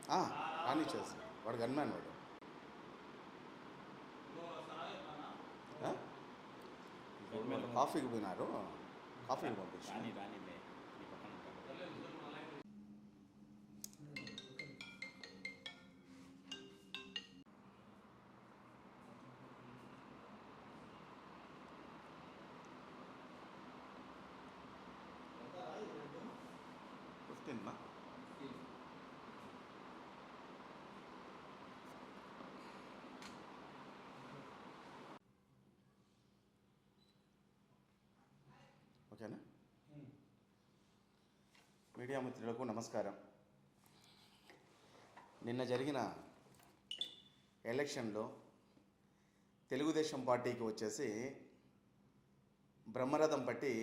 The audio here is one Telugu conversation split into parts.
రాని చేసి వాడు గన్మ్యాన్ వాడు. ఇప్పుడు వాళ్ళు కాఫీకి పోయినారు, కాఫీకి పంపించాను. ఫిఫ్టీన్నా ఓకేనా. మీడియా మిత్రులకు నమస్కారం. నిన్న జరిగిన ఎలక్షన్లో తెలుగుదేశం పార్టీకి వచ్చేసి బ్రహ్మరథం పట్టి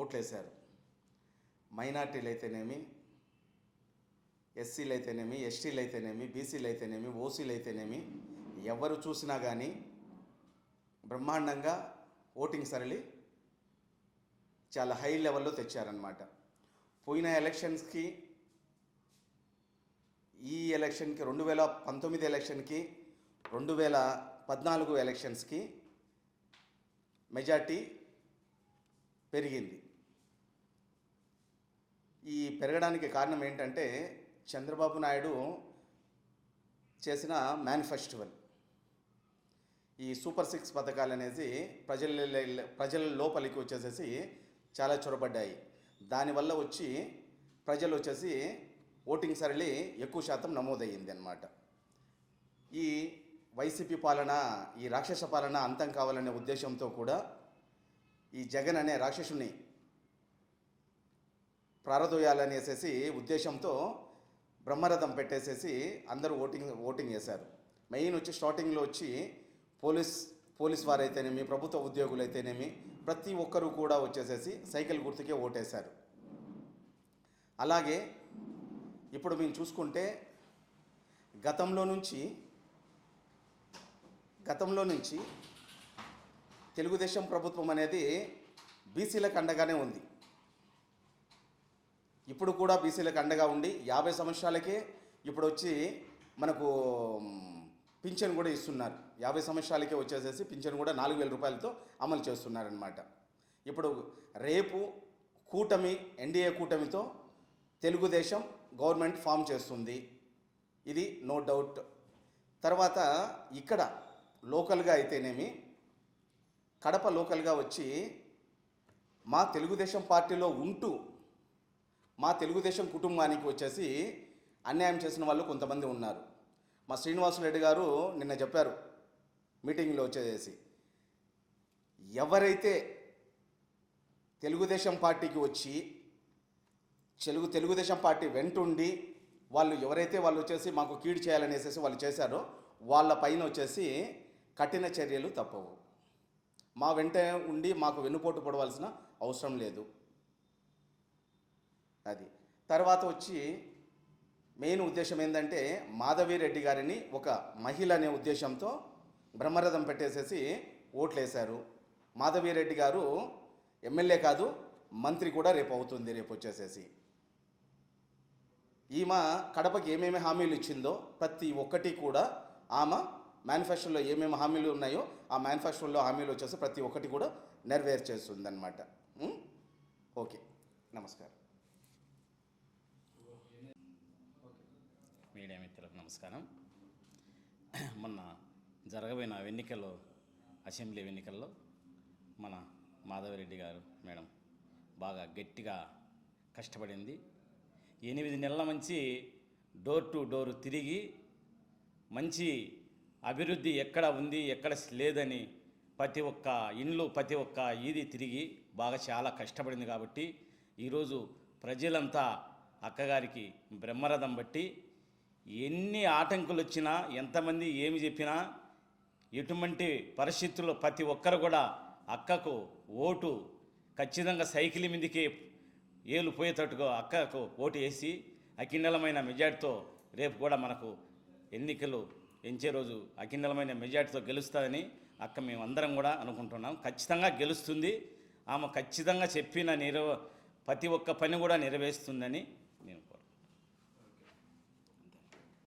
ఓట్లేశారు. మైనార్టీలు అయితేనేమి, ఎస్సీలు అయితేనేమి, ఎస్టీలు అయితేనేమి, బీసీలు అయితేనేమి, ఓసీలు అయితేనేమి, ఎవరు చూసినా కానీ బ్రహ్మాండంగా ఓటింగ్ సరళి చాలా హై లెవెల్లో తెచ్చారనమాట. పోయిన ఎలక్షన్స్కి ఈ ఎలక్షన్కి 2019 ఎలక్షన్కి 2014 ఎలక్షన్స్కి మెజార్టీ పెరిగింది. ఈ పెరగడానికి కారణం ఏంటంటే చంద్రబాబు నాయుడు చేసిన మేనిఫెస్టివల్, ఈ సూపర్ 6 పథకాలు అనేది ప్రజల లోపలికి వచ్చేసేసి చాలా చొరబడ్డాయి. దానివల్ల వచ్చి ప్రజలు వచ్చేసి ఓటింగ్ సరళి ఎక్కువ శాతం నమోదయ్యింది అన్నమాట. ఈ వైసీపీ పాలన, ఈ రాక్షస పాలన అంతం కావాలనే ఉద్దేశంతో కూడా ఈ జగన్ అనే రాక్షసుని ప్రారదోయాలనేసేసి ఉద్దేశంతో బ్రహ్మరథం పెట్టేసేసి అందరూ ఓటింగ్ చేశారు. మెయిన్ వచ్చి స్టార్టింగ్లో వచ్చి పోలీస్ వారైతేనేమి, ప్రభుత్వ ఉద్యోగులు అయితేనేమి, ప్రతి ఒక్కరూ కూడా వచ్చేసేసి సైకిల్ గుర్తుకే ఓటేశారు. అలాగే ఇప్పుడు మేము చూసుకుంటే గతంలో నుంచి తెలుగుదేశం ప్రభుత్వం అనేది బీసీలకు అండగానే ఉంది. ఇప్పుడు కూడా బీసీలకు అండగా ఉండి 50 సంవత్సరాలకే ఇప్పుడు వచ్చి మనకు పింఛన్ కూడా ఇస్తున్నారు. 50 సంవత్సరాలకే వచ్చేసేసి పింఛన్ కూడా 4,000 రూపాయలతో అమలు చేస్తున్నారనమాట. ఇప్పుడు రేపు ఎన్డీఏ కూటమితో తెలుగుదేశం గవర్నమెంట్ ఫామ్ చేస్తుంది, ఇది నో డౌట్. తర్వాత ఇక్కడ లోకల్గా అయితేనేమి, కడప లోకల్గా వచ్చి మా తెలుగుదేశం పార్టీలో ఉంటూ మా తెలుగుదేశం కుటుంబానికి వచ్చేసి అన్యాయం చేసిన వాళ్ళు కొంతమంది ఉన్నారు. మా శ్రీనివాసరెడ్డి గారు నిన్న చెప్పారు మీటింగ్లో వచ్చేసి, ఎవరైతే తెలుగుదేశం పార్టీకి వచ్చి తెలుగుదేశం పార్టీ వెంటుండి వాళ్ళు వచ్చేసి మాకు కీడు చేయాలనేసి వాళ్ళు చేశారో వాళ్ళ పైన వచ్చేసి కఠిన చర్యలు తప్పవు. మా వెంట ఉండి మాకు వెన్నుపోటు పడవలసిన అవసరం లేదు. అది తర్వాత వచ్చి మెయిన్ ఉద్దేశం ఏంటంటే మాధవిరెడ్డి గారిని ఒక మహిళ అనే ఉద్దేశంతో బ్రహ్మరథం పెట్టేసేసి ఓట్లేశారు. మాధవిరెడ్డి గారు ఎమ్మెల్యే కాదు, మంత్రి కూడా రేపు అవుతుంది. రేపు వచ్చేసేసి ఈమె కడపకి ఏమేమి హామీలు ఇచ్చిందో ప్రతి ఒక్కటి కూడా ఆమె మేనిఫెస్టోలో ఏమేమి హామీలు ఉన్నాయో ఆ మేనిఫెస్టోలో హామీలు వచ్చేసి ప్రతి ఒక్కటి కూడా నెరవేర్చేస్తుందన్నమాట. ఓకే, నమస్కారం. మీడియా మిత్రులకు నమస్కారం. మొన్న జరగబోయిన అసెంబ్లీ ఎన్నికల్లో మన మాధవిరెడ్డి గారు మేడం బాగా గట్టిగా కష్టపడింది. 8 నెలల నుంచి డోర్ టు డోర్ తిరిగి మంచి అభివృద్ధి ఎక్కడ ఉంది ఎక్కడ లేదని ప్రతి ఒక్క ఇండ్లు ప్రతి ఒక్క ఈది తిరిగి బాగా చాలా కష్టపడింది. కాబట్టి ఈరోజు ప్రజలంతా అక్కగారికి బ్రహ్మరథం బట్టి ఎన్ని ఆటంకులు వచ్చినా ఎంతమంది ఏమి చెప్పినా ఎటువంటి పరిస్థితుల్లో ప్రతి ఒక్కరు కూడా అక్కకు ఓటు ఖచ్చితంగా సైకిల్ మీదకి ఏలు పోయేటట్టుగా అక్కకు ఓటు వేసి అఖండమైన మెజార్టీతో రేపు కూడా మనకు ఎన్నికలు ఎంచే రోజు అఖండమైన మెజార్టీతో గెలుస్తుందని అక్క మేమందరం కూడా అనుకుంటున్నాం. ఖచ్చితంగా గెలుస్తుంది. ఆమె ఖచ్చితంగా చెప్పిన ప్రతి ఒక్క పని కూడా నెరవేరుస్తుందని